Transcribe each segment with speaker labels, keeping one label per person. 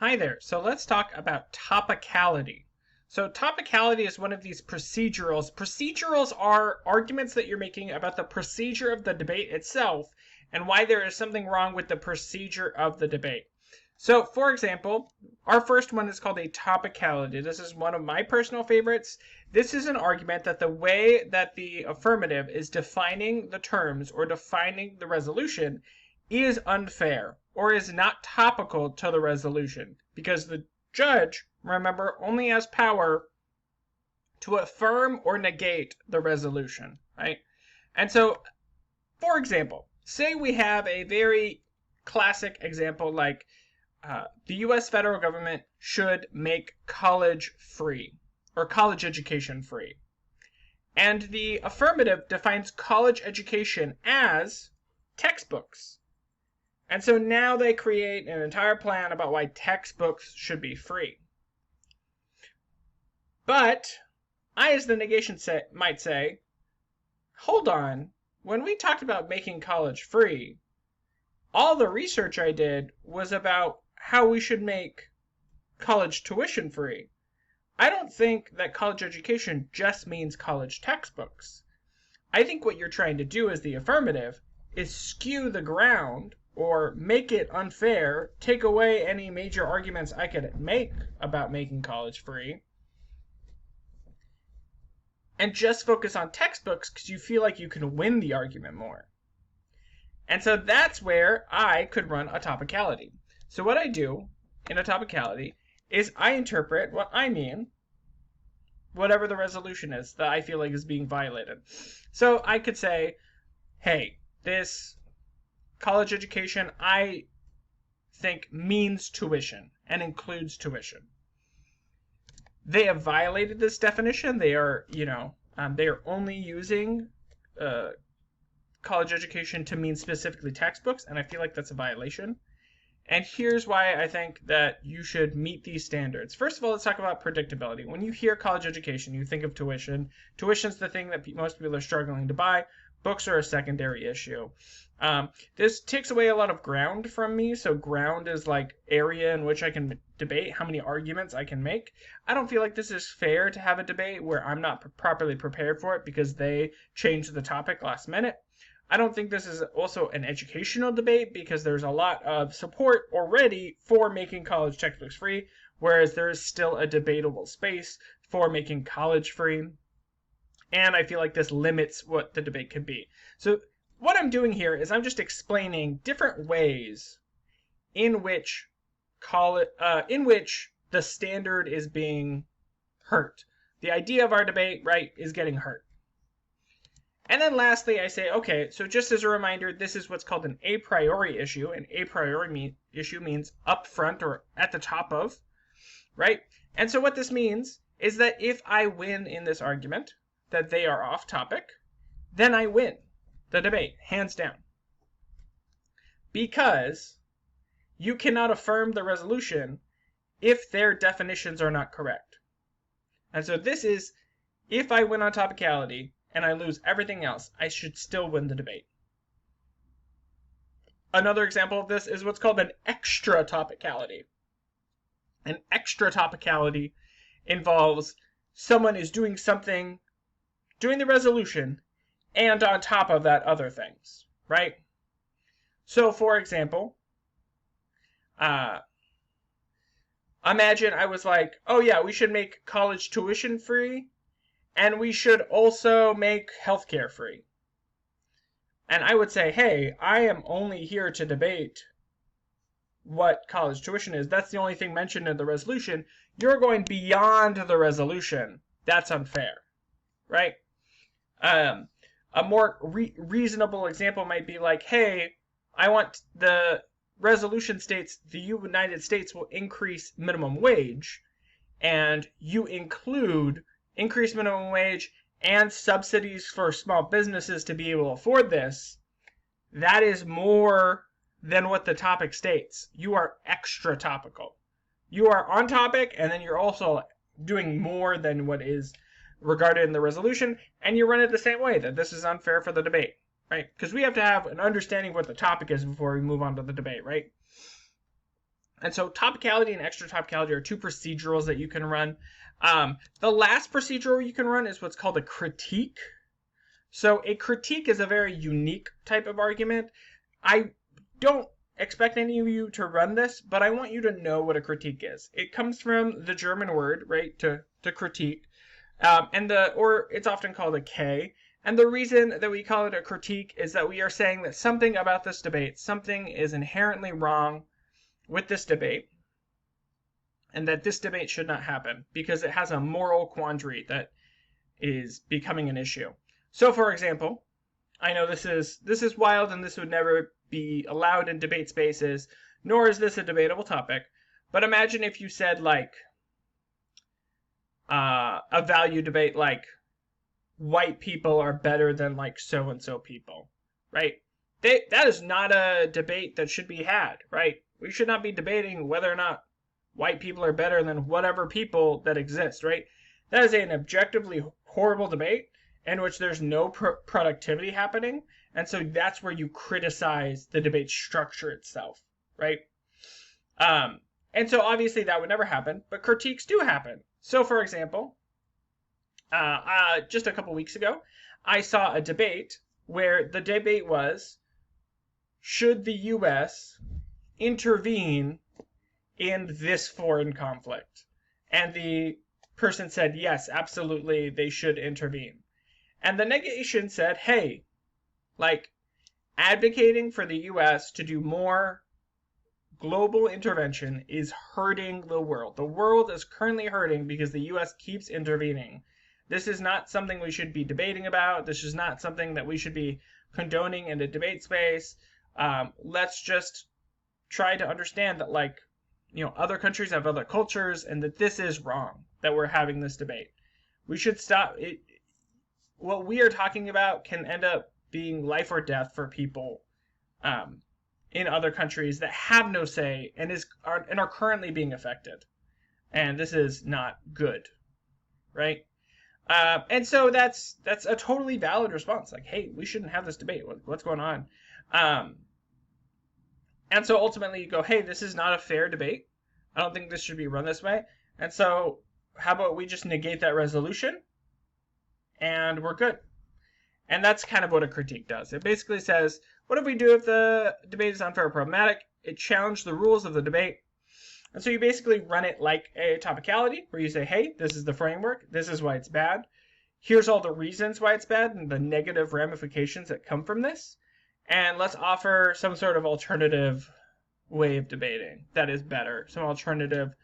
Speaker 1: Hi there. So let's talk about topicality. So topicality is one of these procedurals. Procedurals are arguments that you're making about the procedure of the debate itself and why there is something wrong with the procedure of the debate. So, for example, our first one is called a topicality. This is one of my personal favorites. This is an argument that the way that the affirmative is defining the terms or defining the resolution is unfair or is not topical to the resolution because the judge, remember, only has power to affirm or negate the resolution, right? And so, for example, say we have a very classic example like the US federal government should make college free or college education free. And the affirmative defines college education as textbooks. And so now they create an entire plan about why textbooks should be free. But I, as the negation might say, hold on, when we talked about making college free, all the research I did was about how we should make college tuition free. I don't think that college education just means college textbooks. I think what you're trying to do as the affirmative is skew the ground or make it unfair, take away any major arguments I could make about making college free, and just focus on textbooks because you feel like you can win the argument more. And so that's where I could run a topicality. So what I do in a topicality is I interpret what I mean, whatever the resolution is that I feel like is being violated. So I could say, hey, this college education, I think, means tuition and includes tuition. They have violated this definition. They are, they are only using college education to mean specifically textbooks, and I feel like that's a violation. And here's why I think that you should meet these standards. First of all, let's talk about predictability. When you hear college education, you think of tuition. Tuition's the thing that most people are struggling to buy. Books are a secondary issue. This takes away a lot of ground from me. So ground is like area in which I can debate, how many arguments I can make. I don't feel like this is fair to have a debate where I'm not properly prepared for it because they changed the topic last minute. I don't think this is also an educational debate because there's a lot of support already for making college textbooks free, whereas there is still a debatable space for making college free. And I feel like this limits what the debate can be. So what I'm doing here is I'm just explaining different ways in which the standard is being hurt. The idea of our debate, right, is getting hurt. And then lastly, I say, okay, so just as a reminder, this is what's called an a priori issue. An a priori issue means up front or at the top of, right? And so what this means is that if I win in this argument, that they are off topic, then I win the debate, hands down. Because you cannot affirm the resolution if their definitions are not correct. And so this is, if I win on topicality and I lose everything else, I should still win the debate. Another example of this is what's called an extra topicality. An extra topicality involves someone is doing something, doing the resolution, and on top of that, other things, right? So, for example, imagine I was like, oh yeah, we should make college tuition free, and we should also make healthcare free. And I would say, hey, I am only here to debate what college tuition is. That's the only thing mentioned in the resolution. You're going beyond the resolution. That's unfair, right? A more reasonable example might be like, hey, I want the resolution states the United States will increase minimum wage, and you include increased minimum wage and subsidies for small businesses to be able to afford this. That is more than what the topic states. You are extra topical. You are on topic, and then you're also doing more than what is regarded in the resolution, and you run it the same way, that this is unfair for the debate, right? Because we have to have an understanding of what the topic is before we move on to the debate, right? And so topicality and extra topicality are two procedurals that you can run. The last procedural you can run is what's called a critique. So a critique is a very unique type of argument. I don't expect any of you to run this, but I want you to know what a critique is. It comes from the German word, right, to critique, or it's often called a K. And the reason that we call it a critique is that we are saying that something about this debate, something is inherently wrong with this debate, and that this debate should not happen because it has a moral quandary that is becoming an issue. So, for example, I know this is wild and this would never be allowed in debate spaces, nor is this a debatable topic. But imagine if you said like a value debate like white people are better than like so and so people, right? That is not a debate that should be had, right? We should not be debating whether or not white people are better than whatever people that exist, right? That is an objectively horrible debate in which there's no productivity happening. And so that's where you criticize the debate structure itself, right? And so obviously that would never happen, but critiques do happen. So for example, just a couple weeks ago, I saw a debate where the debate was, should the U.S. intervene in this foreign conflict? And the person said, yes, absolutely, they should intervene. And the negation said, hey, like, advocating for the U.S. to do more global intervention is hurting the world. The world is currently hurting because the U.S. keeps intervening. This is not something we should be debating about. This is not something that we should be condoning in a debate space. Let's just try to understand that, like, you know, other countries have other cultures and that this is wrong, that we're having this debate. We should stop it. What we are talking about can end up being life or death for people in other countries that have no say and are currently being affected. And this is not good, right? And so that's a totally valid response. Like, hey, we shouldn't have this debate. What's going on? And so ultimately you go, hey, this is not a fair debate. I don't think this should be run this way. And so how about we just negate that resolution and we're good. And that's kind of what a critique does. It basically says, what if we do if the debate is unfair or problematic? It challenged the rules of the debate. And so you basically run it like a topicality, where you say, hey, this is the framework. This is why it's bad. Here's all the reasons why it's bad and the negative ramifications that come from this. And let's offer some sort of alternative way of debating that is better. Some alternative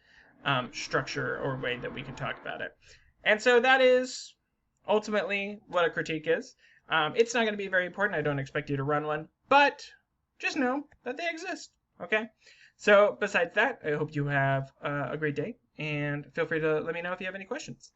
Speaker 1: structure or way that we can talk about it. And so that is ultimately what a critique is. It's not going to be very important. I don't expect you to run one, but just know that they exist, okay? So besides that, I hope you have a great day, and feel free to let me know if you have any questions.